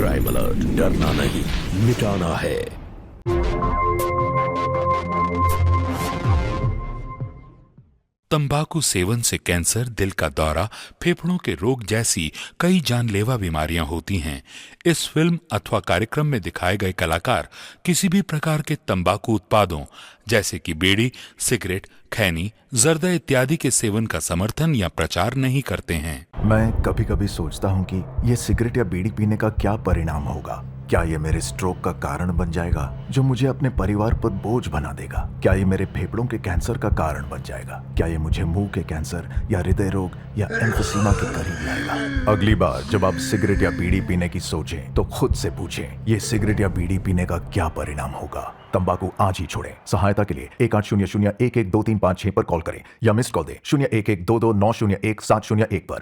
Crime alert, डरना नहीं मिटाना है। तंबाकू सेवन से कैंसर, दिल का दौरा, फेफड़ों के रोग जैसी कई जानलेवा बीमारियां होती हैं। इस फिल्म अथवा कार्यक्रम में दिखाए गए कलाकार किसी भी प्रकार के तंबाकू उत्पादों जैसे कि बीड़ी, सिगरेट, खैनी, जर्दा इत्यादि के सेवन का समर्थन या प्रचार नहीं करते हैं। मैं कभी कभी सोचता हूँ कि ये सिगरेट या बीड़ी पीने का क्या परिणाम होगा। क्या ये मेरे स्ट्रोक का कारण बन जाएगा जो मुझे अपने परिवार पर बोझ बना देगा? क्या ये मेरे फेफड़ों के कैंसर का कारण बन जाएगा? क्या ये मुझे मुंह के कैंसर या हृदय रोग या एम्फीसीमा के करीब लाएगा? अगली बार जब आप सिगरेट या बीड़ी पीने की सोचें तो खुद से पूछें, ये सिगरेट या बीड़ी पीने का क्या परिणाम होगा? तंबाकू आज ही छोड़ें। सहायता के लिए 1800-112356 पर कॉल करें या मिस्ड कॉल दें 01122901-701 पर।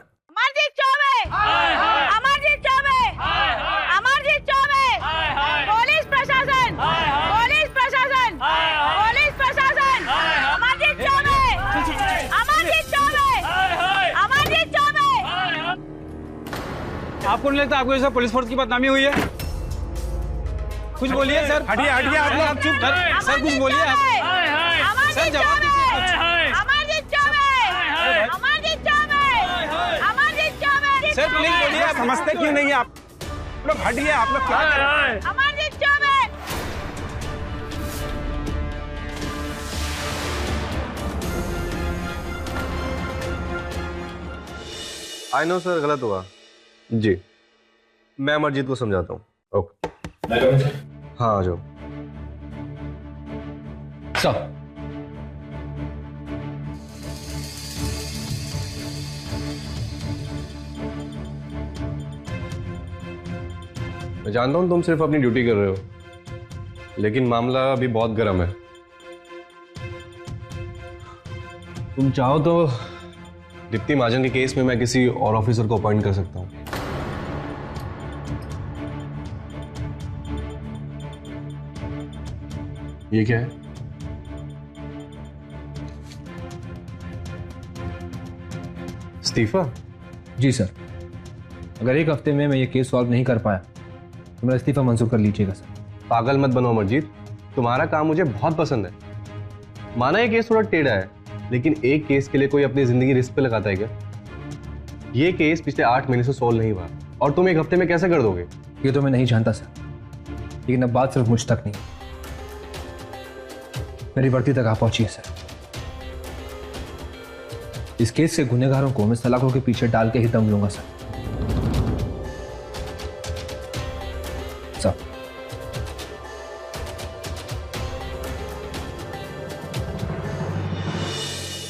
आपको नहीं लगता आपको जैसा पुलिस फोर्स की बदनामी हुई है? कुछ बोलिए सर। हटिए हटिए आप लोग, चुप कर सर, कुछ बोलिए आप। सर जवाब दीजिए। सर प्लीज बोलिए, आप समझते क्यों नहीं? आप लोग हटिए, आप लोग क्या कर रहे हैं? आई नो सर, गलत हुआ जी। मैं अमरजीत को समझाता हूँ। ओके हाँ आ जाओ सर। मैं जानता हूँ तुम सिर्फ अपनी ड्यूटी कर रहे हो, लेकिन मामला अभी बहुत गर्म है। तुम चाहो तो दीप्ति महाजन के केस में मैं किसी और ऑफिसर को अपॉइंट कर सकता हूँ। ये क्या है? इस्तीफा? जी सर, अगर एक हफ्ते में मैं ये केस सॉल्व नहीं कर पाया तो मेरा इस्तीफा मंजूर कर लीजिएगा सर। पागल मत बनो अमरजीत, तुम्हारा काम मुझे बहुत पसंद है। माना ये केस थोड़ा टेढ़ा है, लेकिन एक केस के लिए कोई अपनी जिंदगी रिस्क पे लगाता है क्या? ये केस पिछले 8 महीने से सॉल्व नहीं हुआ और तुम एक हफ्ते में कैसे कर दोगे? ये तो मैं नहीं जानता सर, लेकिन अब बात सिर्फ मुझ तक नहीं, मेरी वर्दी तक आ पहुंची है सर। इस केस के गुनहगारों को मैं सलाखों के पीछे डाल के ही दम लूंगा सर।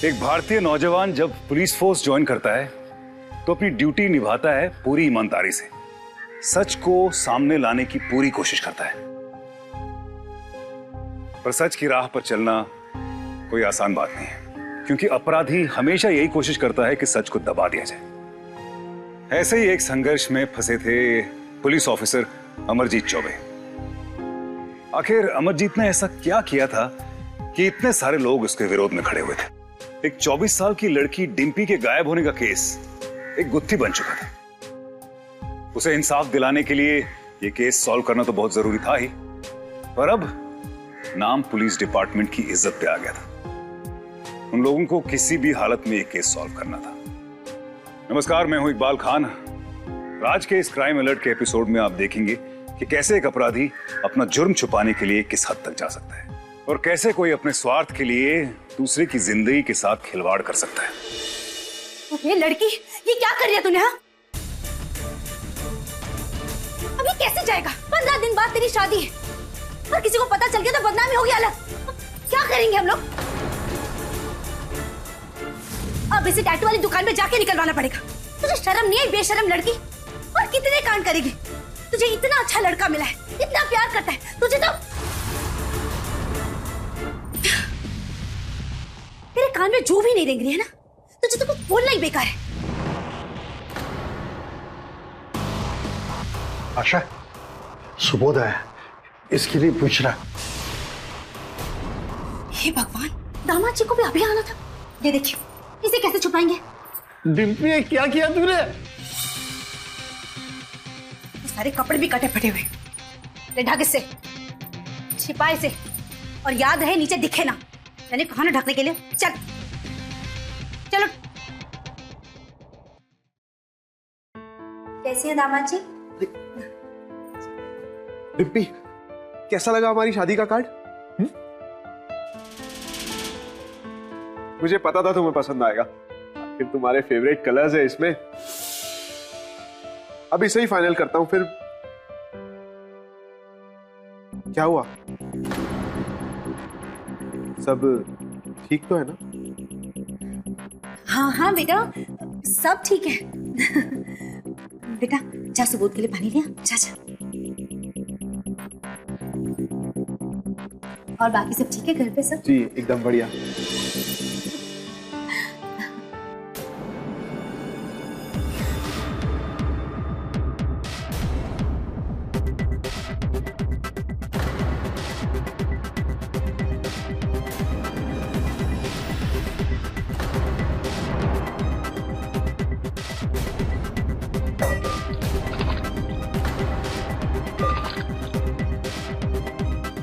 एक भारतीय नौजवान जब पुलिस फोर्स ज्वाइन करता है तो अपनी ड्यूटी निभाता है पूरी ईमानदारी से, सच को सामने लाने की पूरी कोशिश करता है। पर सच की राह पर चलना कोई आसान बात नहीं है, क्योंकि अपराधी हमेशा यही कोशिश करता है कि सच को दबा दिया जाए। ऐसे ही एक संघर्ष में फंसे थे पुलिस ऑफिसर अमरजीत चौबे। आखिर अमरजीत ने ऐसा क्या किया था कि इतने सारे लोग उसके विरोध में खड़े हुए थे? एक 24 साल की लड़की डिम्पी के गायब होने का केस एक गुत्थी बन चुका था। उसे इंसाफ दिलाने के लिए यह केस सॉल्व करना तो बहुत जरूरी था ही, पर अब नाम पुलिस डिपार्टमेंट की इज्जत पे आ गया था। उन लोगों को किसी भी हालत में यह केस सॉल्व करना था। नमस्कार, मैं हूं इकबाल खान। आज के इस क्राइम अलर्ट के एपिसोड में आप देखेंगे कि कैसे एक अपराधी अपना जुर्म छुपाने के लिए किस हद तक जा सकता है और कैसे कोई अपने स्वार्थ के लिए दूसरे की जिंदगी के साथ खिलवाड़ कर सकता है। अरे लड़की, ये क्या कर रही है तूने? हाँ, अभी कैसे जाएगा? 15 दिन बाद तेरी शादी है और किसी को पता चल गया तो बदनामी होगी अलग। क्या करेंगे हम लोग? अब इसे टैटू वाली दुकान पे जाके निकलवाना पड़ेगा। तुझे शर्म नहीं है बेशरम लड़की? और कितने कांड करेगी? तुझे इतना अच्छा लड़का मिला है, इतना प्यार करता है, तुझे तो तेरे कान में जू भी नहीं रेंग रही है ना? तुझे तो कुछ बोलना ही बेकार है। आशा, सुबोध है, इसके लिए पूछ रहा। हे भगवान, दामाद जी को भी अभी आना था। ये देखिए, इसे कैसे छुपाएंगे? डिम्पी, क्या किया तूने? सारे कपड़े भी कटे फटे हुए। ले ढक इससे, छिपाए से, और याद रहे नीचे दिखे ना। मैंने कहा ना ढकने के लिए। चल चलो। कैसी है दामाद जी? डिम्पी, कैसा लगा हमारी शादी का कार्ड? मुझे पता था तुम्हें पसंद आएगा। फिर तुम्हारे फेवरेट कलर्स है इसमें। अब इसे ही फाइनल करता हूं फिर। क्या हुआ? सब ठीक तो है ना? हाँ हाँ बेटा, सब ठीक है। बेटा जा सुबोध के लिए पानी लिया। जा जा। और बाकी सब ठीक है घर पे सब? जी एकदम बढ़िया।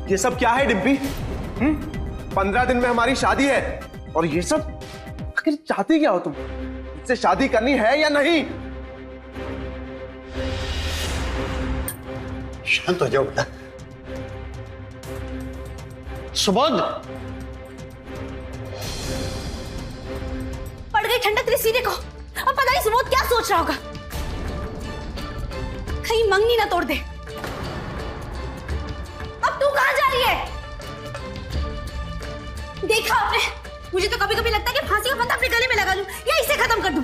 ये सब क्या है डिम्पी? 15 दिन में हमारी शादी है और ये सब आखिर चाहती क्या हो तुम? मुझसे शादी करनी है या नहीं? शांत हो जाओ बेटा। सुबोध, पड़ गई ठंडक तेरे सीने को। अब पता नहीं सुबोध क्या सोच रहा होगा। कहीं मंगनी ना तोड़ दे। अब तू कहां जा रही है? देखा आपने, मुझे तो कभी कभी लगता है कि फांसी का फंदा अपने गले में लगा लूं या इसे खत्म कर दूं।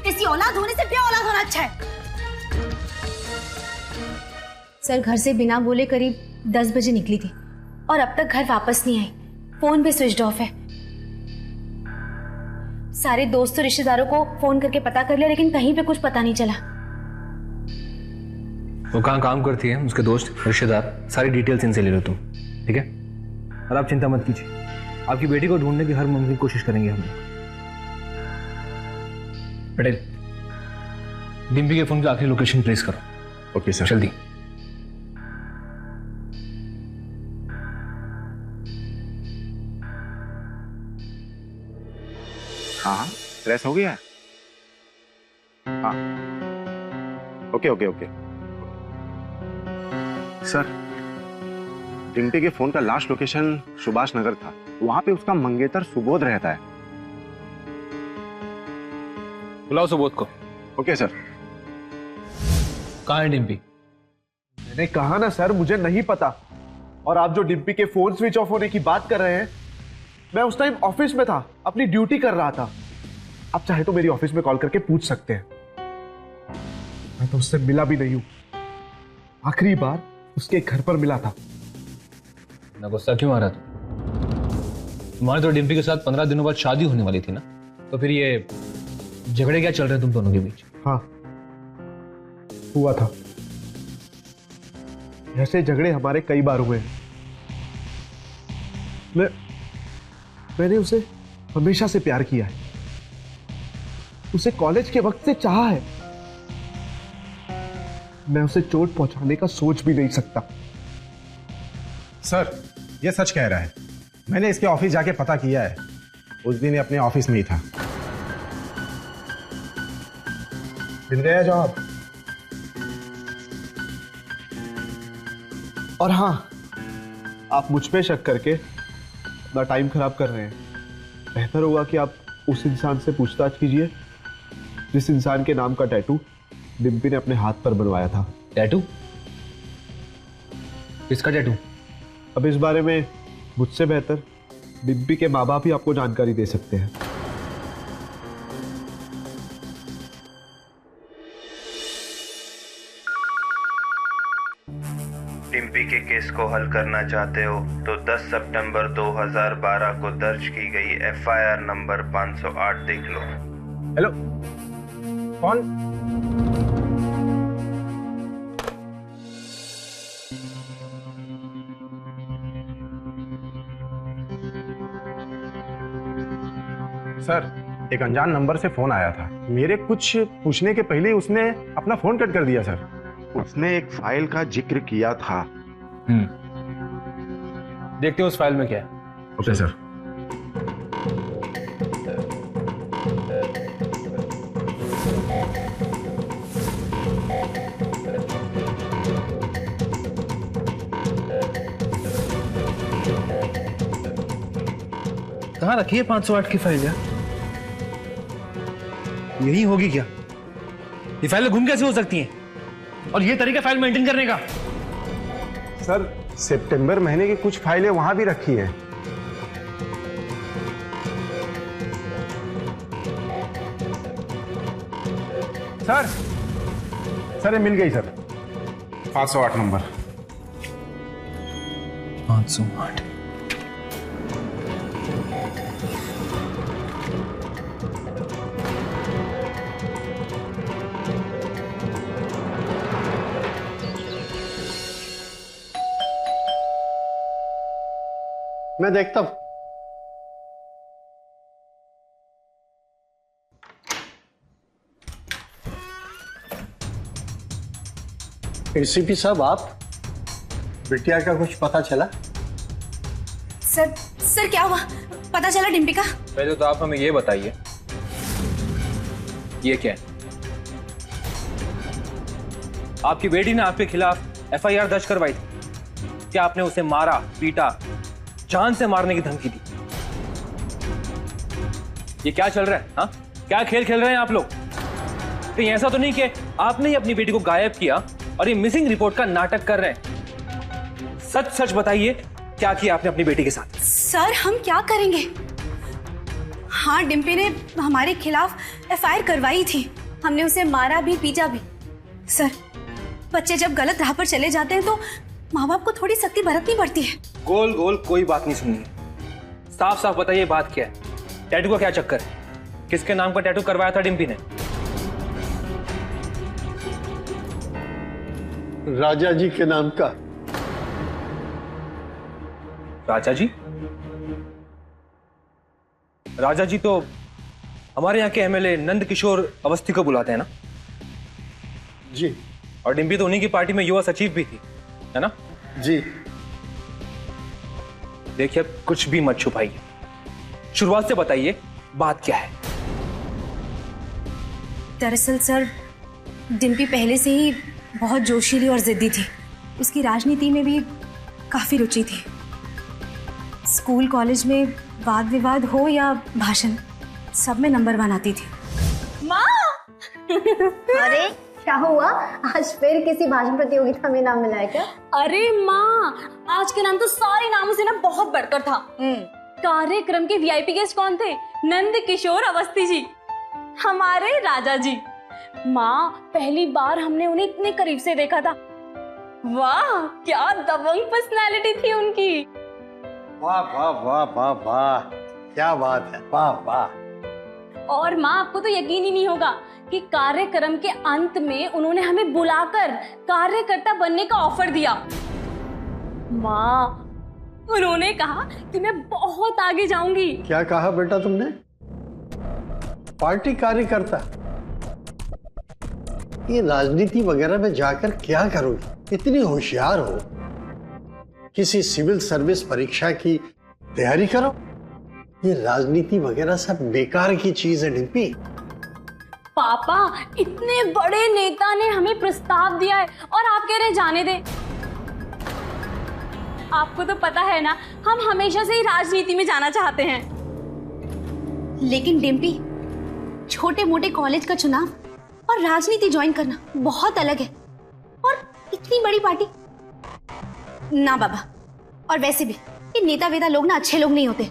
ऐसी औलाद होने से बेऔलाद औलाद होना अच्छा है। सर घर से बिना बोले करीब 10 बजे निकली थी और अब तक घर वापस नहीं आई। फोन भी स्विच ऑफ है। सारे दोस्तों रिश्तेदारों को फोन करके पता कर लिया लेकिन कहीं पे कुछ पता नहीं चला। वो कहाँ काम करती है, उसके दोस्त रिश्तेदार, सारी डिटेल्स इनसे ले लो तुम, ठीक है? और आप चिंता मत कीजिए, आपकी बेटी को ढूंढने की हर मुमकिन कोशिश करेंगे हम। पटेल, डिम्पी के फोन की आखिरी लोकेशन ट्रेस करो। Okay sir. जल्दी। हाँ ट्रेस हो गया है। हाँ okay okay okay sir. Dimpy के फोन का लास्ट लोकेशन सुभाष नगर था। वहां पे उसका मंगेतर सुबोध रहता है। बुलाओ सुबोध को। Okay sir. कहाँ है डिम्पी? मैंने कहा ना सर, मुझे नहीं पता। और आप जो डिम्पी के फोन स्विच ऑफ होने की बात कर रहे हैं, मैं उस टाइम ऑफिस में था, अपनी ड्यूटी कर रहा था। आप चाहे तो मेरी ऑफिस में कॉल करके पूछ सकते हैं। मैं तो उससे मिला भी नहीं हूं। आखिरी बार उसके घर पर मिला था। ना गुस्सा क्यों आ रहा था? तुम्हारे तो डिम्पी के साथ 15 दिनों बाद शादी होने वाली थी ना, तो फिर ये झगड़े क्या चल रहे हैं तुम दोनों के बीच? हाँ हुआ था। ऐसे झगड़े हमारे कई बार हुए हैं। मैंने उसे हमेशा से प्यार किया है, उसे कॉलेज के वक्त से चाहा है। मैं उसे चोट पहुंचाने का सोच भी नहीं सकता। सर ये सच कह रहा है। मैंने इसके ऑफिस जाके पता किया है। उस दिन ये अपने ऑफिस में ही था। मिल गया जवाब। और हाँ, आप मुझ पे शक करके अपना टाइम खराब कर रहे हैं। बेहतर होगा कि आप उस इंसान से पूछताछ कीजिए जिस इंसान के नाम का टैटू डिम्पी ने अपने हाथ पर बनवाया था। टैटू? किसका टैटू? अब इस बारे में मुझसे बेहतर डिम्पी के माँ बाप ही आपको जानकारी दे सकते हैं। डिम्पी के केस को हल करना चाहते हो तो 10 सितंबर 2012 को दर्ज की गई FIR नंबर 508 देख लो। हेलो, कौन? सर एक अनजान नंबर से फोन आया था। मेरे कुछ पूछने के पहले ही उसने अपना फोन कट कर दिया सर। उसने एक फाइल का जिक्र किया था। देखते हैं उस फाइल में क्या है। Okay sir. कहाँ रखी है 508 की फाइल यार? यही होगी क्या? ये फाइलें गुम कैसे हो सकती हैं? और ये तरीका फाइल मेंटेन करने का? सर सितंबर महीने की कुछ फाइलें वहां भी रखी है। सर ये मिल गई सर, 508 नंबर। 508। मैं देखता हूं। एसीपी साहब, आप बिटिया का कुछ पता चला? सर क्या हुआ? पता चला डिम्पी का? पहले तो आप हमें ये बताइए, ये क्या है? आपकी बेटी ने आपके खिलाफ एफआईआर दर्ज करवाई थी। क्या आपने उसे मारा, पीटा, जान से मारने की धमकी दी? ये क्या चल रहा है? हाँ, क्या खेल खेल रहे हैं आप लोग? कहीं ऐसा तो नहीं कि आपने ही अपनी बेटी को गायब किया और ये मिसिंग रिपोर्ट का नाटक कर रहे हैं? सच सच बताइए, क्या किया आपने अपनी बेटी के साथ? सर हम क्या करेंगे? हाँ, डिम्पी ने हमारे खिलाफ एफआईआर करवाई थी। हमने उसे मारा भी, पीटा भी। सर, बच्चे जब गलत राह पर चले जाते हैं तो माँ बाप को थोड़ी सख्ती बरतनी पड़ती है। गोल गोल कोई बात नहीं सुननी है। साफ साफ बताइए बात क्या है? टैटू का क्या चक्कर है? किसके नाम का टैटू करवाया था डिम्पी ने? राजा जी के नाम का। राजा जी? राजा जी तो हमारे यहाँ के एमएलए नंद किशोर अवस्थी को बुलाते हैं ना? जी। और डिम्पी तो उन्हीं की पार्टी में युवा सचिव भी थी, है ना? जी। देखिए, कुछ भी मत छुपाइए, शुरुआत से बताइए बात क्या है? दरअसल सर, डिम्पी पहले से ही बहुत जोशीली और जिद्दी थी। उसकी राजनीति में भी काफी रुचि थी। स्कूल कॉलेज में वाद विवाद हो या भाषण, सब में नंबर 1 आती थी। माँ! अरे क्या हुआ? आज फिर किसी भाषण प्रतियोगिता में नाम मिला है क्या? अरे माँ, आज के नाम तो सारे नामों से ना बहुत बढ़कर था। कार्यक्रम के वीआईपी गेस्ट कौन थे? नंद किशोर अवस्थी जी, हमारे राजा जी। माँ, पहली बार हमने उन्हें इतने करीब से देखा था। वाह, क्या दबंग पर्सनालिटी थी उनकी। वाह वाह वाह वाह वाह, क्या बात है, वाह वाह। और माँ, आपको तो यकीन ही नहीं होगा कि कार्यक्रम के अंत में उन्होंने हमें बुलाकर कार्यकर्ता बनने का ऑफर दिया। माँ, उन्होंने कहा कि मैं बहुत आगे जाऊंगी। क्या कहा बेटा तुमने? पार्टी कार्यकर्ता? ये राजनीति वगैरह में जाकर क्या करोगी? इतनी होशियार हो, किसी सिविल सर्विस परीक्षा की तैयारी करो। ये राजनीति वगैरह सब बेकार की चीज है डिम्पी। पापा, इतने बड़े नेता ने हमें प्रस्ताव दिया है और आप कह रहे जाने दे। आपको तो पता है ना, हम हमेशा से ही राजनीति में जाना चाहते हैं। लेकिन डिम्पी, छोटे मोटे कॉलेज का चुनाव और राजनीति ज्वाइन करना बहुत अलग है। और इतनी बड़ी पार्टी ना बाबा। और वैसे भी ये नेता वेता लोग ना अच्छे लोग नहीं होते।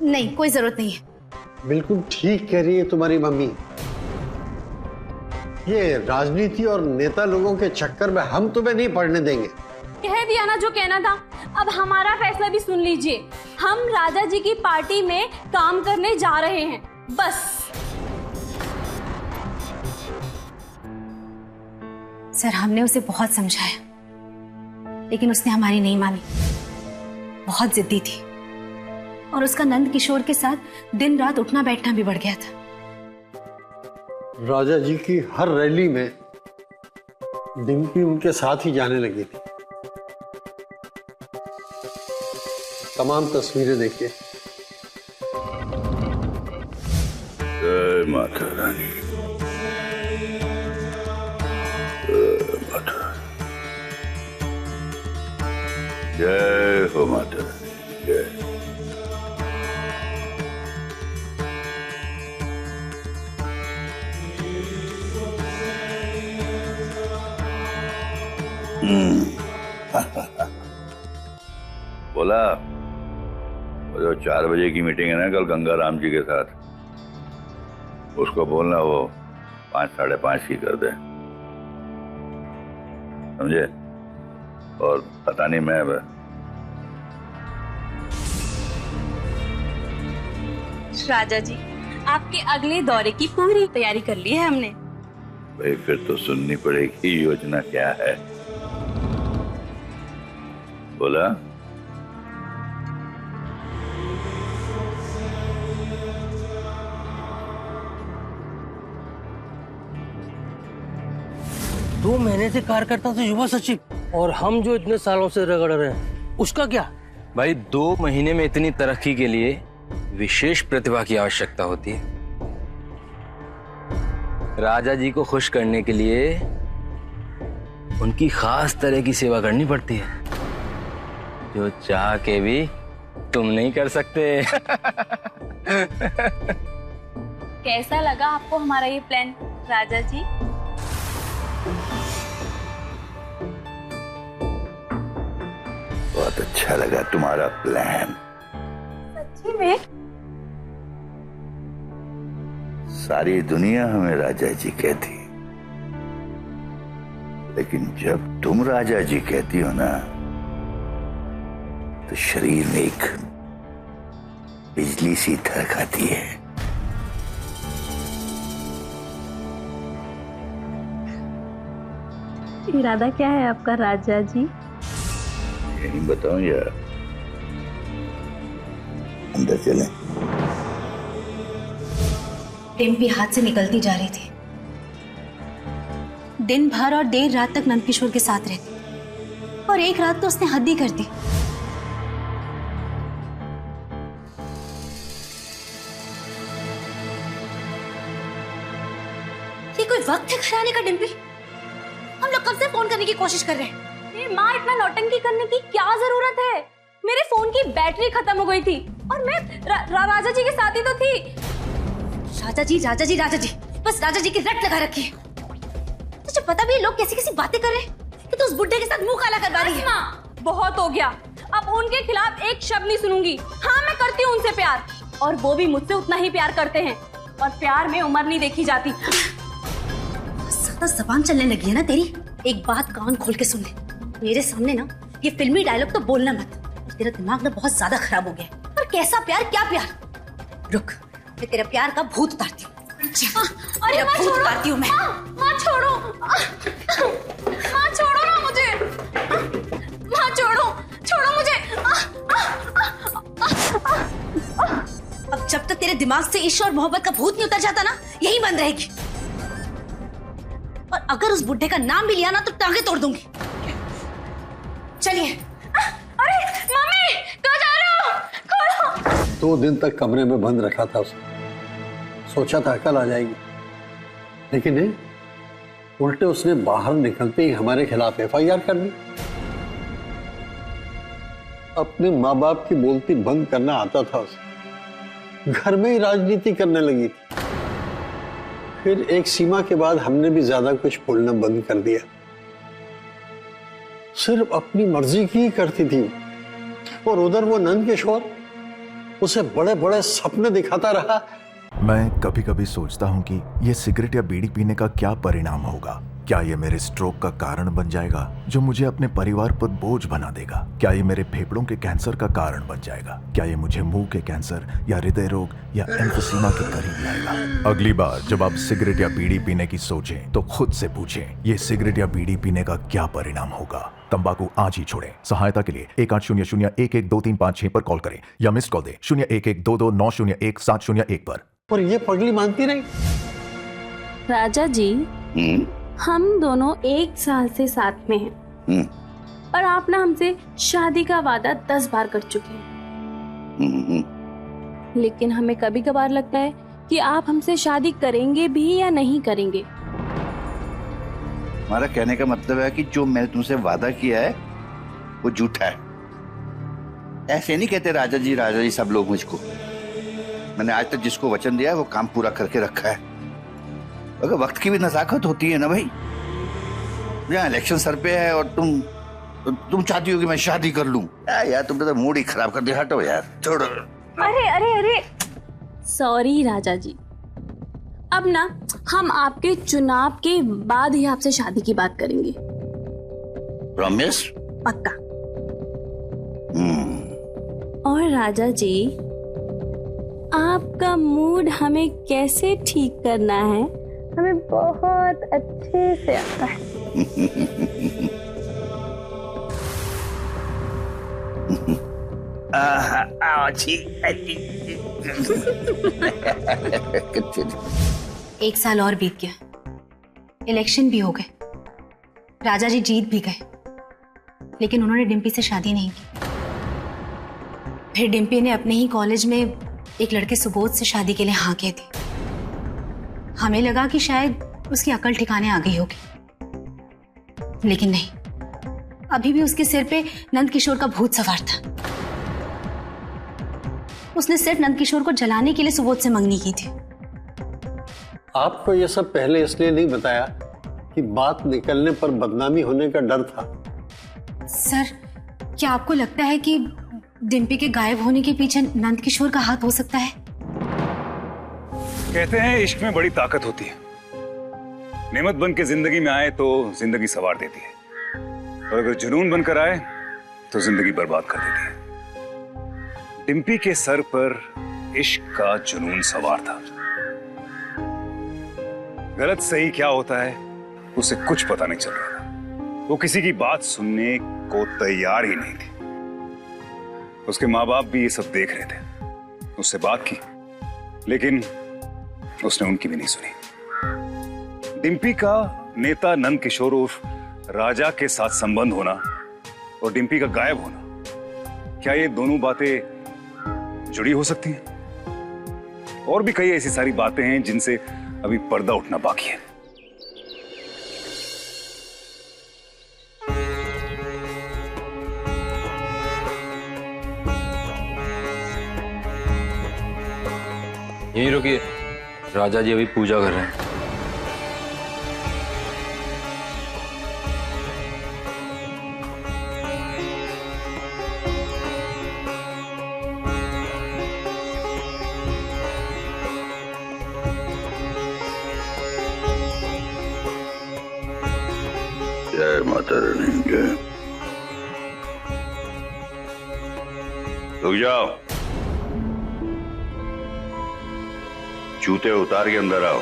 नहीं, कोई जरूरत नहीं है। बिल्कुल ठीक कह रही है तुम्हारी मम्मी। ये राजनीति और नेता लोगों के चक्कर में हम तुम्हें नहीं पड़ने देंगे। कह दिया ना जो कहना था। अब हमारा फैसला भी सुन लीजिए। हम राजा जी की पार्टी में काम करने जा रहे हैं, बस। सर, हमने उसे बहुत समझाया, लेकिन उसने हमारी नहीं मानी। बहुत जिद्दी थी और उसका नंद किशोर के साथ दिन रात उठना बैठना भी बढ़ गया था। राजा जी की हर रैली में डिम्पी उनके साथ ही जाने लगी थी। तमाम तस्वीरें देखिए। जय माता रानी। जय हो माता रानी, जय। बोला, वो जो 4 बजे की मीटिंग है ना कल गंगा राम जी के साथ, उसको बोलना वो 5, 5:30 की कर दे, समझे? और पता नहीं मैं राजा जी, आपके अगले दौरे की पूरी तैयारी कर ली है हमने। भाई फिर तो सुननी पड़ेगी योजना क्या है। बोला, दो महीने से कार्यकर्ता से युवा सचिव, और हम जो इतने सालों से रगड़ रहे हैं उसका क्या? भाई 2 महीने में इतनी तरक्की के लिए विशेष प्रतिभा की आवश्यकता होती है। राजा जी को खुश करने के लिए उनकी खास तरह की सेवा करनी पड़ती है, जो चाह के भी तुम नहीं कर सकते। कैसा लगा आपको हमारा ये प्लान राजा जी? बहुत अच्छा लगा तुम्हारा प्लान। सच्ची में? सारी दुनिया हमें राजा जी कहती, लेकिन जब तुम राजा जी कहती हो ना, तो शरीर में एक बिजली सी धड़क आती है। इरादा क्या है आपका राजा जी? यही बताऊं या अंदर चलें? डिम्पी हाथ से निकलती जा रही थी। दिन भर और देर रात तक नंदकिशोर के साथ रहती, और एक रात तो उसने हद ही कर दी। ये कोई वक्त है घर आने का डिम्पी? हम लोग कब से फोन करने की कोशिश कर रहे हैं। माँ, इतना नौटंकी करने की क्या जरूरत है? मेरे फोन की बैटरी खत्म हो गई थी और मैं राजा जी के साथ ही तो थी। राजा जी राजा जी राजा जी, बस राजा जी की रट लगा रखी है। तुझे पता भी है लोग कैसी कैसी बातें कर रहे हैं कि तू उस बुड्ढे के साथ मुंह काला करवा रही है। माँ, बहुत हो गया, अब उनके खिलाफ एक शब्द नहीं सुनूंगी। हाँ, मैं करती हूँ उनसे प्यार, और वो भी मुझसे उतना ही प्यार करते हैं, और प्यार में उम्र नहीं देखी जाती। ज्यादा जबान चलने लगी है ना तेरी। एक बात कान खोल के सुन ले, मेरे सामने ना ये फिल्मी डायलॉग तो बोलना मत। तेरा दिमाग ना बहुत ज्यादा खराब हो गया है। और कैसा प्यार, क्या प्यार? रुक, मैं तेरा प्यार का भूत उतारती हूँ। अरे माँ छोड़ो, उतारती हूँ मैं। माँ छोड़ो, माँ छोड़ो ना मुझे, माँ छोड़ो, छोड़ो मुझे। अब जब तक तेरे दिमाग से इश्क और मोहब्बत का भूत नहीं उतर जाता ना, यही बंद रहेगी। और अगर उस बुड्ढे का नाम भी लिया ना, तो टांगे तोड़ दूंगी। चलिए। अरे मम्मी, कहाँ जा रहे हो? खोलो। 2 दिन तक कमरे में बंद रखा था उसे, सोचा था कल आ जाएगी, लेकिन नहीं, उल्टे उसने बाहर निकलते ही हमारे खिलाफ FIR कर दी। अपने माँ बाप की बोलती बंद करना आता था उसे, घर में ही राजनीति करने लगी थी। फिर एक सीमा के बाद हमने भी ज्यादा कुछ बोलना बंद कर दिया। सिर्फ अपनी मर्जी की ही करती थी, और उधर वो नंदकिशोर उसे बड़े बड़े सपने दिखाता रहा। मैं कभी कभी सोचता हूँ कि ये सिगरेट या बीड़ी पीने का क्या परिणाम होगा। क्या ये मेरे स्ट्रोक का कारण बन जाएगा, जो मुझे अपने परिवार पर बोझ बना देगा? क्या ये मेरे फेफड़ों के कैंसर का कारण बन जाएगा? क्या ये मुझे मुंह के कैंसर या हृदय रोग या एम्फीसीमा के करीब लाएगा? अगली बार जब आप सिगरेट या बीड़ी पीने की सोचें, तो खुद से पूछें, ये सिगरेट या बीड़ी पीने का क्या परिणाम होगा? तंबाकू आज ही छोड़ें। सहायता के लिए 1800-112356 पर कॉल करें या मिस्ड कॉल दें 01122901-701 पर। और ये पगली मानती नहीं। राजा जी, हम दोनों 1 साल से साथ में हैं और आप ना हमसे शादी का वादा 10 बार कर चुके हैं। लेकिन हमें कभी कभार लगता है कि आप हमसे शादी करेंगे भी या नहीं करेंगे। हमारा कहने का मतलब है कि जो मैंने तुमसे वादा किया है वो झूठा है। ऐसे नहीं कहते राजा जी सब लोग मुझको। मैंने आज तक जिसको वचन दिया है वो काम पूरा करके रखा है। अगर वक्त की भी नजाकत होती है ना भाई। यहाँ इलेक्शन सर पे है और तुम चाहती हो कि मैं शादी कर लूं। यार तुमने तो मूड ही खराब कर दिया। हटो यार, छोड़ो। अरे अरे अरे सॉरी राजा जी, अब ना हम आपके चुनाव के बाद ही आपसे शादी की बात करेंगे। प्रॉमिस? पक्का। और राजा जी, आपका मूड हमें कैसे ठीक करना है हमें बहुत अच्छे से आता है। एक साल और बीत गया, इलेक्शन भी हो गए, राजा जी जीत भी गए, लेकिन उन्होंने डिम्पी से शादी नहीं की। फिर डिम्पी ने अपने ही कॉलेज में एक लड़के सुबोध से शादी के लिए हाँ कह दी। हमें लगा कि शायद उसकी अकल ठिकाने आ गई होगी, लेकिन नहीं, अभी भी उसके सिर पे नंद किशोर का भूत सवार था। उसने सिर्फ नंद किशोर को जलाने के लिए सुबोध से मंगनी की थी। आपको ये सब पहले इसलिए नहीं बताया कि बात निकलने पर बदनामी होने का डर था। सर, क्या आपको लगता है कि डिम्पी के गायब होने के पीछे नंद किशोर का हाथ हो सकता है? कहते हैं इश्क में बड़ी ताकत होती है। नेमत बन के जिंदगी में आए तो जिंदगी सवार देती है, और अगर जुनून बनकर आए तो जिंदगी बर्बाद कर देती है। डिम्पी के सर पर इश्क का जुनून सवार था। गलत सही क्या होता है उसे कुछ पता नहीं चल रहा था। वो किसी की बात सुनने को तैयार ही नहीं थी। उसके माँ बाप भी ये सब देख रहे थे। उससे बात की, लेकिन उसने उनकी भी नहीं सुनी। डिम्पी का नेता नंद किशोर उर्फ राजा के साथ संबंध होना और डिम्पी का गायब होना, क्या ये दोनों बातें जुड़ी हो सकती हैं? और भी कई ऐसी सारी बातें हैं जिनसे अभी पर्दा उठना बाकी है। यहीं रुकिए, राजा जी अभी पूजा कर रहे हैं। जय माता रानी। जय। रुक जाओ, जूते उतार के अंदर आओ।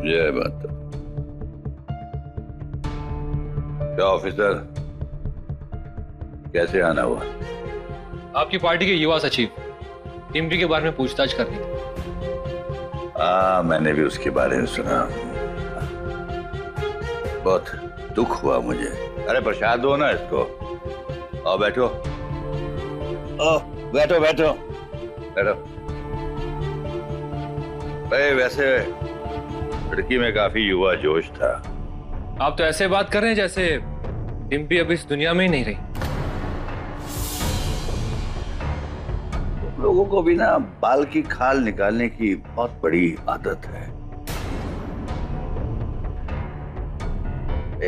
जय माता। क्या ऑफिसर, कैसे आना हुआ? आपकी पार्टी के युवा सचिव डिम्पी के बारे में पूछताछ करनी थी। मैंने भी उसके बारे में सुना। बहुत दुख हुआ मुझे। अरे प्रसाद दो ना इसको। आओ बैठो। बैठो बैठो बैठो। भाई वैसे लड़की में काफी युवा जोश था। आप तो ऐसे बात कर रहे हैं जैसे डिम्पी अभी इस दुनिया में ही नहीं रही। लोगों को भी ना बाल की खाल निकालने की बहुत बड़ी आदत है।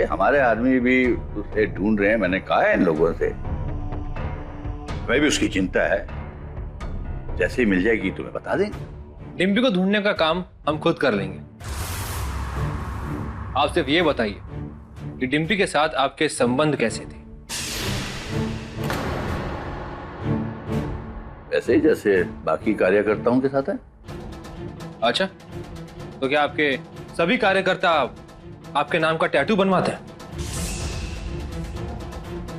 हमारे आदमी भी उसे ढूंढ रहे हैं। मैंने कहा है इन लोगों से, मैं भी उसकी चिंता है। जैसे ही मिल जाएगी तुम्हें बता देंगे। डिम्पी को ढूंढने का काम हम खुद कर लेंगे। आप सिर्फ ये बताइए कि डिम्पी के साथ आपके संबंध कैसे थे? ऐसे ही जैसे बाकी कार्यकर्ताओं के साथ है। अच्छा, तो क्या आपके सभी कार्यकर्ता आपके नाम का टैटू बनवाते हैं?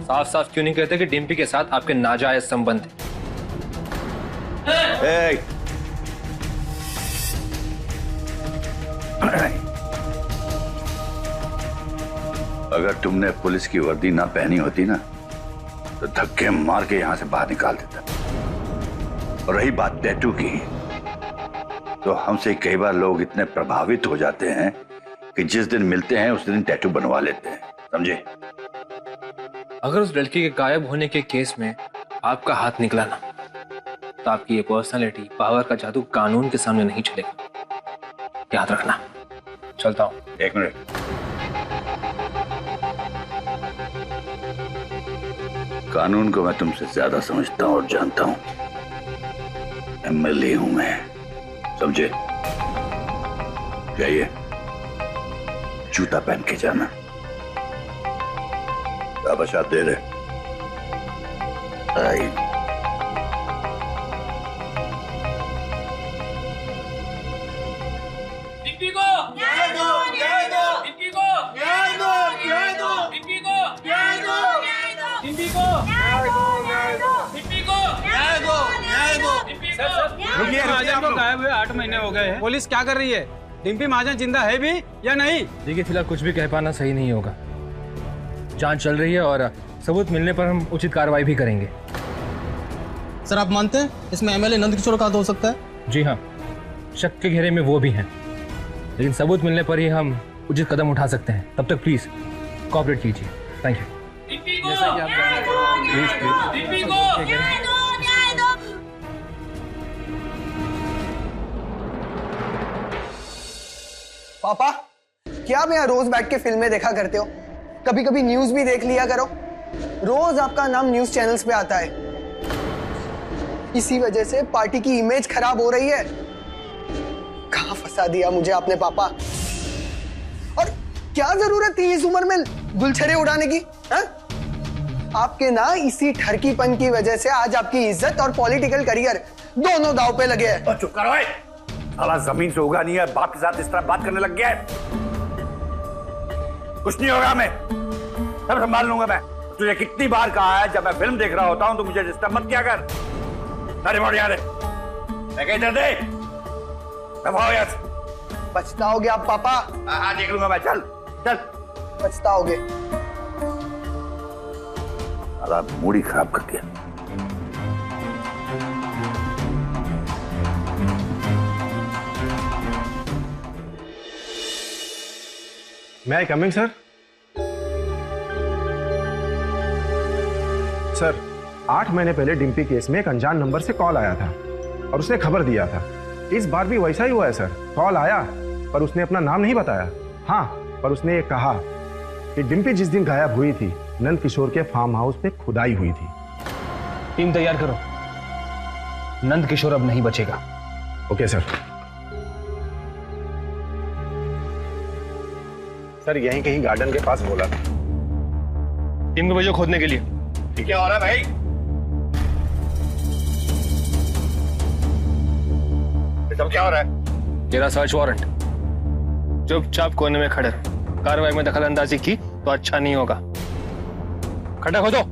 साफ साफ क्यों नहीं कहते कि डिम्पी के साथ आपके नाजायज संबंध ए! अगर तुमने पुलिस की वर्दी ना पहनी होती ना तो धक्के मार के यहां से बाहर निकाल देता। और रही बात टैटू की, तो हमसे कई बार लोग इतने प्रभावित हो जाते हैं कि जिस दिन मिलते हैं उस दिन टैटू बनवा लेते हैं, समझे? अगर उस लड़की के गायब होने के केस में आपका हाथ निकला ना, तो आपकी ये पर्सनालिटी, पावर का जादू कानून के सामने नहीं चलेगा। याद रखना। चलता हूं। एक मिनट। कानून को मैं तुमसे ज्यादा समझता हूं और जानता हूं। एमएलए हूं मैं, समझे? जाइए, जूता पहन के जाना। शाबाश दे रहे। आई। डिम्पी को न्याय दो, न्याय दो, डिम्पी को न्याय दो, न्याय दो, डिम्पी को न्याय दो, डिम्पी को न्याय दो, न्याय दो, डिम्पी को न्याय दो, न्याय दो, डिम्पी को। रुकिए, महाजन को गायब हुए 8 महीने हो गए हैं। पुलिस क्या कर रही है? डिम्पी महाजन जिंदा है भी या नहीं? देखिए, फिलहाल कुछ भी कह पाना सही नहीं होगा। जांच चल रही है और सबूत मिलने पर हम उचित कार्रवाई भी करेंगे। सर, आप मानते हैं इसमें एमएलए नंदकिशोर का हाथ हो सकता है? जी हाँ, शक के घेरे में वो भी हैं, लेकिन सबूत मिलने पर ही हम उचित कदम उठा सकते हैं। तब तक प्लीज कोऑपरेट कीजिए। Thank you. पापा, क्या आप यहाँ रोज बैठ के फिल्में देखा करते हो? कभी कभी न्यूज भी देख लिया करो। रोज आपका नाम न्यूज चैनल्स पे आता है। इसी वजह से पार्टी की इमेज खराब हो रही है। कहाँ फंसा दिया मुझे आपने पापा? और क्या जरूरत थी इस उम्र में गुलछरे उड़ाने की? हा? आपके ना इसी ठरकीपन की वजह से आज आपकी इज्जत और पॉलिटिकल करियर दोनों दांव पे लगे हैं। चुप करो, साला जमीन से उगा नहीं है, बाप के साथ इस तरह बात करने लग गया है। कुछ नहीं होगा, मैं सब संभाल लूंगा। मैं तुझे कितनी बार कहा है, जब मैं फिल्म देख रहा होता हूं तो मुझे डिस्टर्ब मत किया कर। अरे मोड़ यार, मैं कहीं दे दफा हो यार। पछताओगे आप पापा। हाँ, देख लूंगा मैं। चल चल, पछताओगे। साला मूड ही खराब कर दिया। मैं कमिंग सर? सर, 8 महीने पहले डिम्पी केस में एक अनजान नंबर से कॉल आया था और उसने खबर दिया था। इस बार भी वैसा ही हुआ है सर। कॉल आया पर उसने अपना नाम नहीं बताया। हाँ, पर उसने ये कहा कि डिम्पी जिस दिन गायब हुई थी, नंद किशोर के फार्म हाउस पे खुदाई हुई थी। टीम तैयार करो, नंद किशोर अब नहीं बचेगा। Okay sir. सर, यहीं कहीं गार्डन के पास बोला था। टीम को भेजो खोदने के लिए। क्या हो रहा है भाई? सब क्या हो रहा है? तेरा सर्च वारंट। चुपचाप कोने में खड़े रहो। कार्रवाई में दखल अंदाजी की तो अच्छा नहीं होगा। खड्डा खोदो।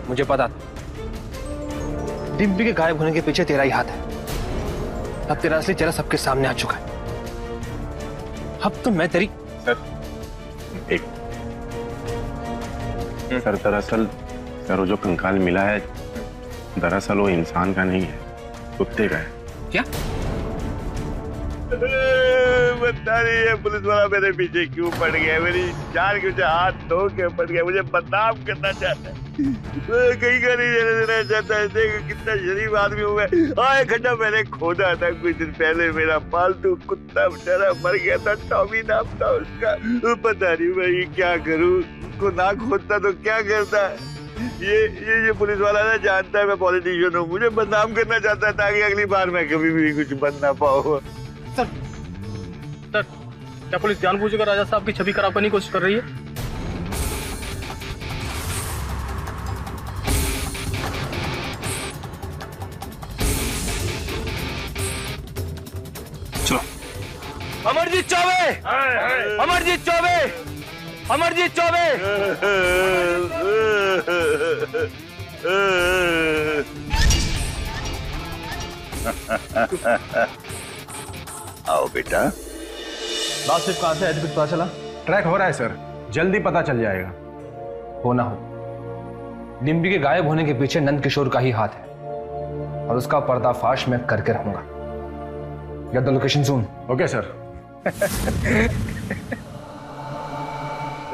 मुझे पता था डिम्पी के गायब होने के पीछे तेरा ही हाथ है। अब तेरा असली चेहरा सबके सामने आ चुका है। अब तो मैं तेरी सर दरअसल सर वो जो कंकाल मिला है दरअसल वो इंसान का नहीं है, कुत्ते का है। क्या? बता नहीं है पुलिस वाला मेरे पीछे क्यों पड़ गया, मेरी जान के हाथ धो के पड़ गया, मुझे बदनाम करना चाहता है, कहीं का नहीं देना चाहता है। देख कितना शरीफ आदमी हूँ मैं। एक घंटा मैंने खोदा था कुछ दिन पहले, मेरा पालतू कुत्ता बेचारा मर गया था, टॉमी नाम था उसका। पता नहीं मैं ये क्या करूँ, उसको ना खोदता तो क्या करता। ये पुलिस वाला ना जानता है मैं पॉलिटिशियन हूँ, मुझे बदनाम करना चाहता है ताकि अगली बार मैं कभी भी कुछ बन ना पाऊँ। सर क्या पुलिस जानबूझकर राजा साहब की छवि खराब करने की कोशिश कर रही है? चलो। अमरजीत चौबे, अमरजीत चौबे, अमरजीत चौबे। आओ बेटा। लास्ट ट्रिप कहाँ से है, कुछ पता चला? ट्रैक हो रहा है सर, जल्दी पता चल जाएगा। हो ना हो, डिम्पी के गायब होने के पीछे नंद किशोर का ही हाथ है और उसका पर्दाफाश मैं करके रहूंगा। Get the location soon. Okay sir.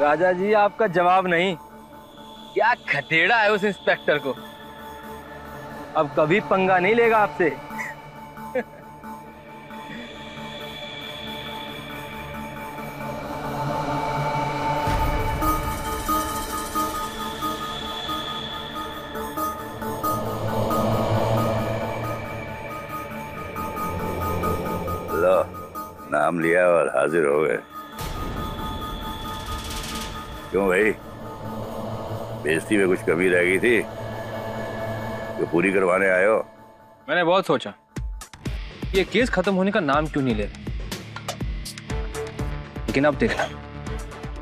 Raja ji आपका जवाब नहीं, क्या खटेड़ा है उस इंस्पेक्टर को, अब कभी पंगा नहीं लेगा आपसे। लो नाम लिया और हाजिर हो गए। क्यों भाई, बेइज्जती में कुछ कमी रह गई थी जो पूरी करवाने आए हो? मैंने बहुत सोचा ये केस खत्म होने का नाम क्यों नहीं ले रहे, लेकिन अब देखना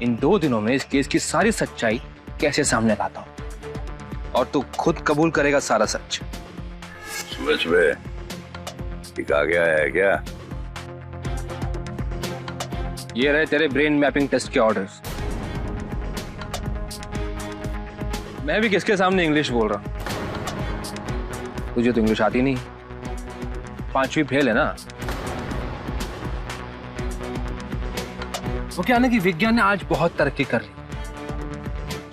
इन 2 दिनों में इस केस की सारी सच्चाई कैसे सामने लाता हूं और तू खुद कबूल करेगा सारा सच। सुबह सुबह ठीक आ गया है क्या? ये रहे तेरे ब्रेन मैपिंग टेस्ट के ऑर्डर्स। मैं भी किसके सामने इंग्लिश बोल रहा हूं, तुझे तो इंग्लिश आती नहीं, 5वीं फेल है ना। वो क्या ना कि विज्ञान ने आज बहुत तरक्की कर ली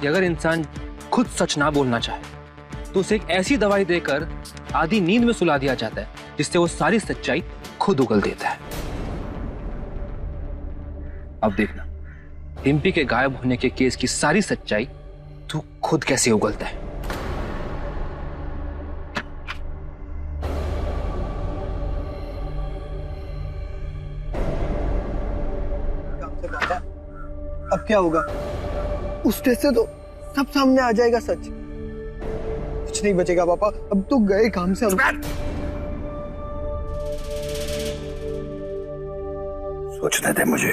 कि अगर इंसान खुद सच ना बोलना चाहे तो उसे एक ऐसी दवाई देकर आधी नींद में सुला दिया जाता है जिससे वो सारी सच्चाई खुद उगल देता है। अब देखना डिम्पी के गायब होने के केस की सारी सच्चाई तू खुद कैसे उगलता है। अब क्या होगा? उस टेस्ट से तो सब सामने आ जाएगा सच, कुछ नहीं बचेगा पापा, अब तो गए काम से हम। सोचने दे मुझे।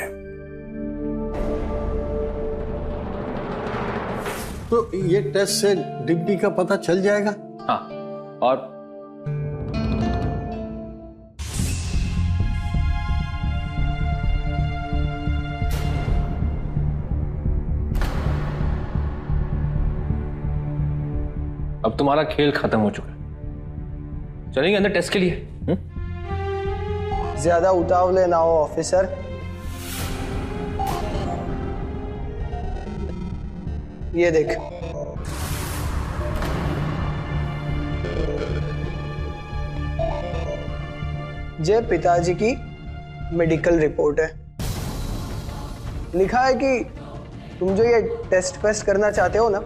तो ये टेस्ट से डिम्पी का पता चल जाएगा? हाँ, और अब तुम्हारा खेल खत्म हो चुका है, चलेंगे अंदर टेस्ट के लिए। ज्यादा उतावले ना हो ऑफिसर। ये देख, ये पिताजी की मेडिकल रिपोर्ट है। लिखा है कि तुम जो ये टेस्ट फेस्ट करना चाहते हो ना,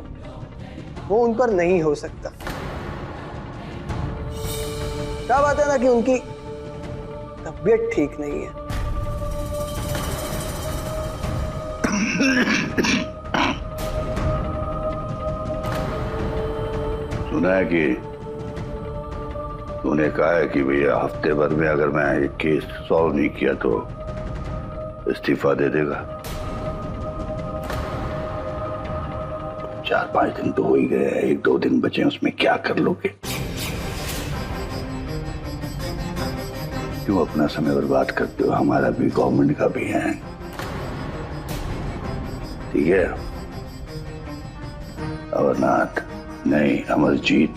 वो उन पर नहीं हो सकता। क्या बात है ना कि उनकी तबीयत ठीक नहीं है। सुना है कि तूने कहा है कि भैया हफ्ते भर में अगर मैं ये केस सॉल्व नहीं किया तो इस्तीफा दे देगा। 4-5 दिन तो हो ही गए, 1-2 दिन बचे, उसमें क्या कर लोगे? क्यों अपना समय बर्बाद करते हो? हमारा भी गवर्नमेंट का भी है, ठीक है? अमरनाथ नहीं, अमरजीत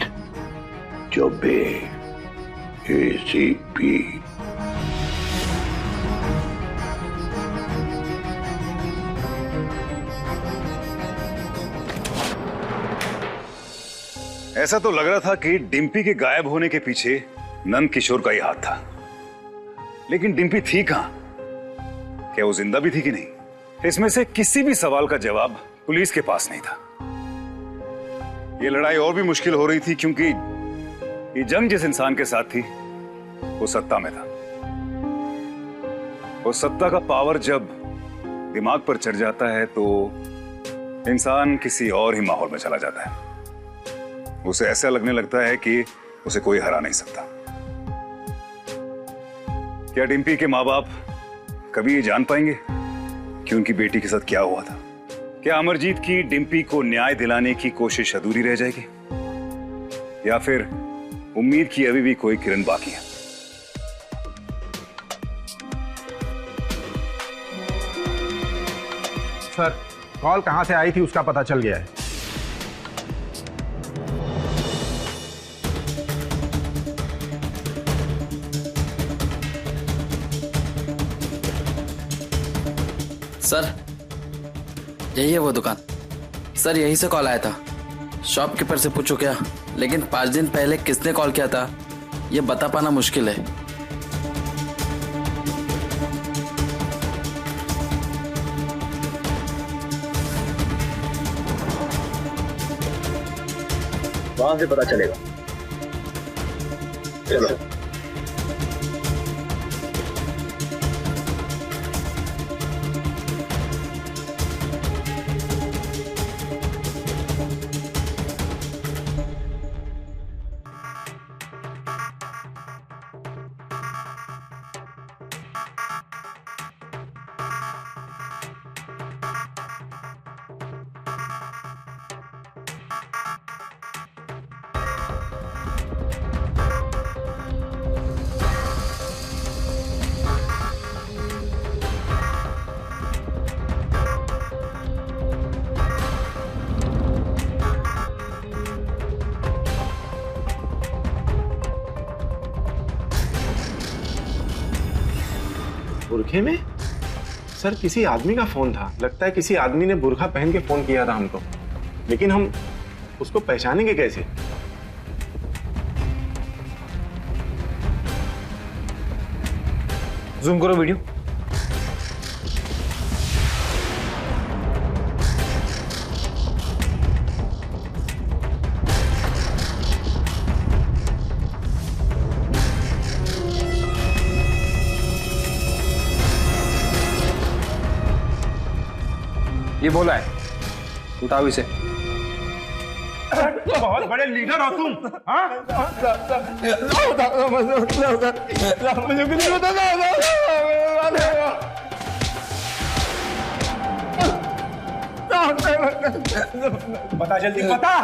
चौबे, ACP। ऐसा तो लग रहा था कि डिम्पी के गायब होने के पीछे नंद किशोर का ही हाथ था, लेकिन डिम्पी थी कहां? क्या वो जिंदा भी थी कि नहीं? इसमें से किसी भी सवाल का जवाब पुलिस के पास नहीं था। ये लड़ाई और भी मुश्किल हो रही थी क्योंकि ये जंग जिस इंसान के साथ थी वो सत्ता में था। वो सत्ता का पावर जब दिमाग पर चढ़ जाता है तो इंसान किसी और ही माहौल में चला जाता है। उसे ऐसा लगने लगता है कि उसे कोई हरा नहीं सकता। क्या डिम्पी के माँ बाप कभी ये जान पाएंगे कि उनकी बेटी के साथ क्या हुआ था? क्या अमरजीत की डिम्पी को न्याय दिलाने की कोशिश अधूरी रह जाएगी, या फिर उम्मीद की अभी भी कोई किरण बाकी है? सर, कॉल कहां से आई थी उसका पता चल गया है। सर, यही है वो दुकान। सर, यहीं से कॉल आया था। शॉपकीपर से पूछो क्या, लेकिन 5 दिन पहले किसने कॉल किया था ये बता पाना मुश्किल है। वहां से पता चलेगा। चलो। बुरखे में? सर, किसी आदमी का फोन था। लगता है किसी आदमी ने बुरखा पहन के फोन किया था हमको, लेकिन हम उसको पहचानेंगे कैसे? जूम करो वीडियो। ये बोला है, उठाओ इसे। बहुत बड़े लीडर हो तुम, हाँ? मुझे कुछ नहीं बता, जल्दी बता।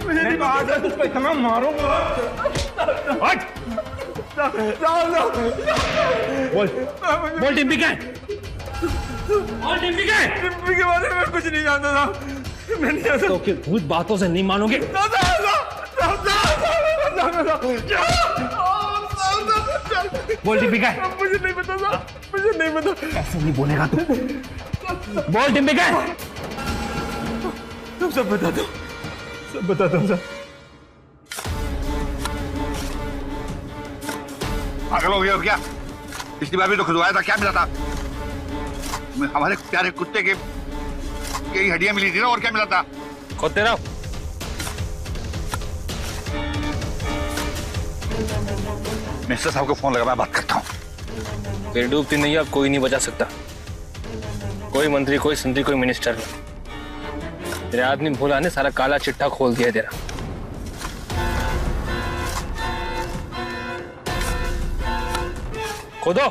मुझे नहीं पता, तुझको इतना मारूंगा। बोल डिम्पी क्या है? बोल डिम्पी क्या है? डिम्पी के बारे में कुछ नहीं जानता था। मैं नहीं जानता। तो फिर भूत बातों से नहीं मानोगे? बोल डिम्पी क्या है? मुझे नहीं पता था, मुझे नहीं पता। ऐसे नहीं बोलेगा तू। बोल डिम्पी क्या है? तुम सब बता दो, सब बता दो सर। पागल हो गए हो क्या? पिछली बार भी तो खुदवाया था, क्या मिला था? हमारे प्यारे कुत्ते के यही हड्डियां मिली थी ना, और क्या मिला था? खोदते रहो। मिनिस्टर साहब को फोन लगा, मैं बात करता हूँ। फिर डूबती नहीं, अब कोई नहीं बचा सकता। कोई मंत्री, कोई संतरी, कोई मिनिस्टर नहीं। तेरे आदमी भोला ने सारा काला चिट्ठा खोल दिया तेरा। खोदो।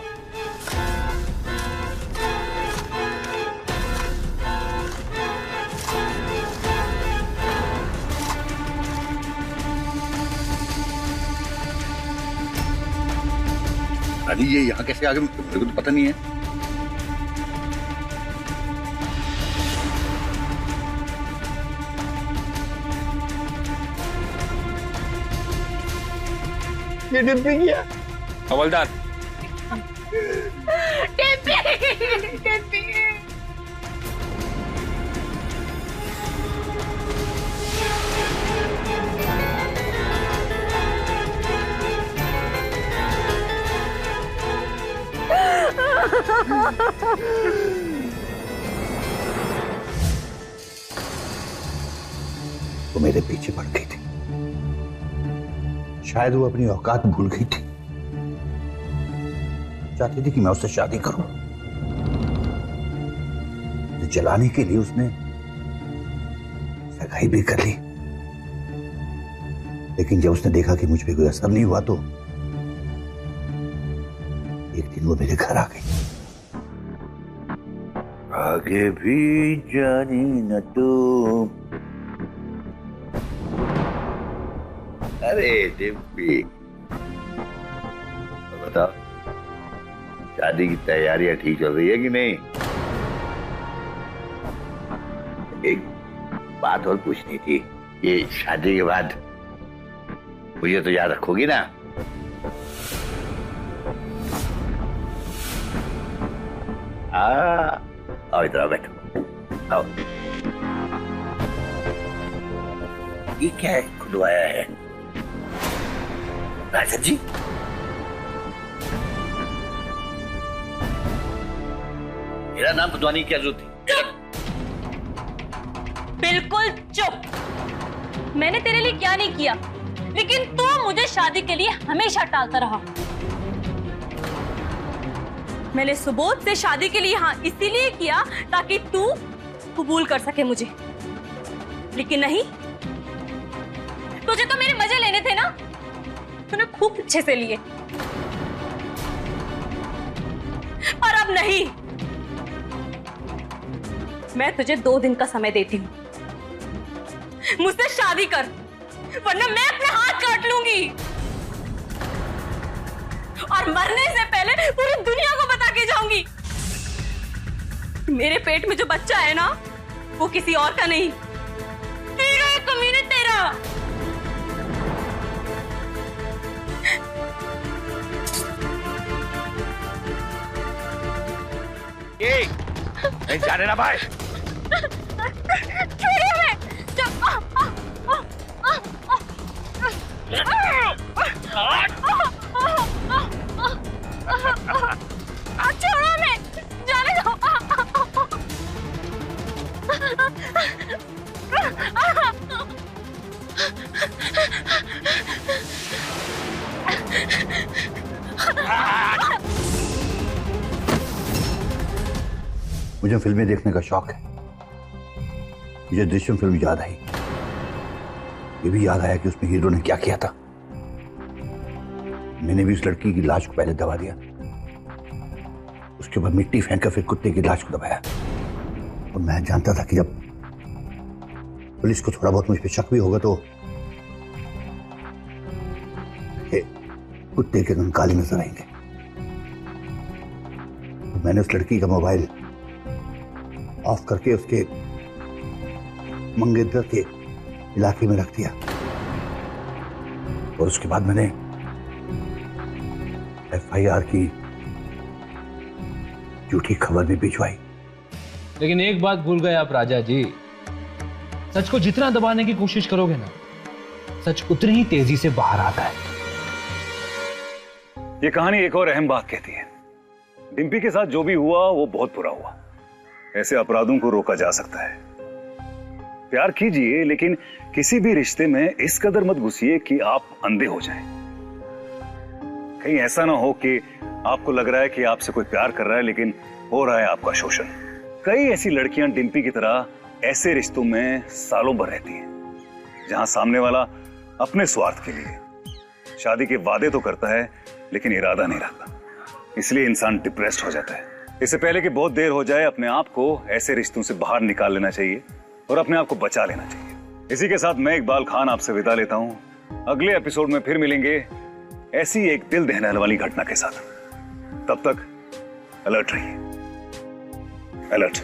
शादी ये यहाँ कैसे आ गए मेरे को तो पता नहीं है। ये डिम्पी किया। हवलदार वो मेरे पीछे पड़ गई थी, शायद वो अपनी औकात भूल गई थी, चाहती थी कि मैं उससे शादी करूं। तो जलाने के लिए उसने सगाई भी कर ली, लेकिन जब उसने देखा कि मुझ पे कोई असर नहीं हुआ तो एक दिन वो मेरे घर आ गई। आगे भी जानी न तुम। अरे डिम्पी, तो बताओ शादी की तैयारियां ठीक चल रही है कि नहीं? एक बात और पूछनी थी, ये शादी के बाद मुझे तो याद रखोगी ना? आओ इधर आओ, बैठो आओ। ये क्या है खुलवाया है? राजा जी, मेरा नाम खुदवाने की क्या जरूरत थी? बिल्कुल चुप। मैंने तेरे लिए क्या नहीं किया, लेकिन तू मुझे शादी के लिए हमेशा टालता रहा। मैंने सुबोध से शादी के लिए हाँ इसीलिए किया ताकि तू कबूल कर सके मुझे, लेकिन नहीं, तुझे तो मेरे मजे लेने थे ना, तूने खूब अच्छे से लिए, पर अब नहीं। मैं तुझे 2 दिन का समय देती हूँ, मुझसे शादी कर, वरना मैं अपने हाथ काट लूंगी और मरने से पहले पूरी दुनिया को बता के जाऊंगी मेरे पेट में जो बच्चा है ना वो किसी और का नहीं, तेरा है कमीने, तेरा। नहीं जाने ना भाई। छोड़ो मैं, जाने दो। मुझे फिल्में देखने का शौक है। मुझे दृश्यम फिल्म याद आई, ये भी याद आया कि उसमें हीरो ने क्या किया था। मैंने भी उस लड़की की लाश को पहले दबा दिया, उसके बाद मिट्टी फेंक कर फिर कुत्ते की लाश को दबाया, और मैं जानता था कि जब पुलिस को थोड़ा बहुत मुझ पर शक भी होगा तो कुत्ते के रंग काले नजर आएंगे। तो मैंने उस लड़की का मोबाइल ऑफ करके उसके मंगेतर के इलाके में रख दिया, और उसके बाद मैंने FIR की झूठी खबर भी भिजवाई। लेकिन एक बात भूल गए आप राजा जी, सच को जितना दबाने की कोशिश करोगे ना, सच उतनी ही तेजी से बाहर आता है। ये कहानी एक और अहम बात कहती है, डिम्पी के साथ जो भी हुआ वो बहुत बुरा हुआ। ऐसे अपराधों को रोका जा सकता है। प्यार कीजिए, लेकिन किसी भी रिश्ते में इस कदर मत घुसिए कि आप अंधे हो जाएं। कहीं ऐसा ना हो कि आपको लग रहा है कि आपसे कोई प्यार कर रहा है, लेकिन हो रहा है आपका शोषण। कई ऐसी लड़कियां डिम्पी की तरह ऐसे रिश्तों में सालों भर रहती हैं, जहां सामने वाला अपने स्वार्थ के लिए शादी के वादे तो करता है, लेकिन इरादा नहीं रखता। इसलिए इंसान डिप्रेस्ड हो जाता है। इससे पहले कि बहुत देर हो जाए, अपने आप को ऐसे रिश्तों से बाहर निकाल लेना चाहिए और अपने आप को बचा लेना चाहिए। इसी के साथ मैं इकबाल खान आपसे विदा लेता हूं। अगले एपिसोड में फिर मिलेंगे ऐसी एक दिल दहलाने वाली घटना के साथ। तब तक अलर्ट रहिए। अलर्ट।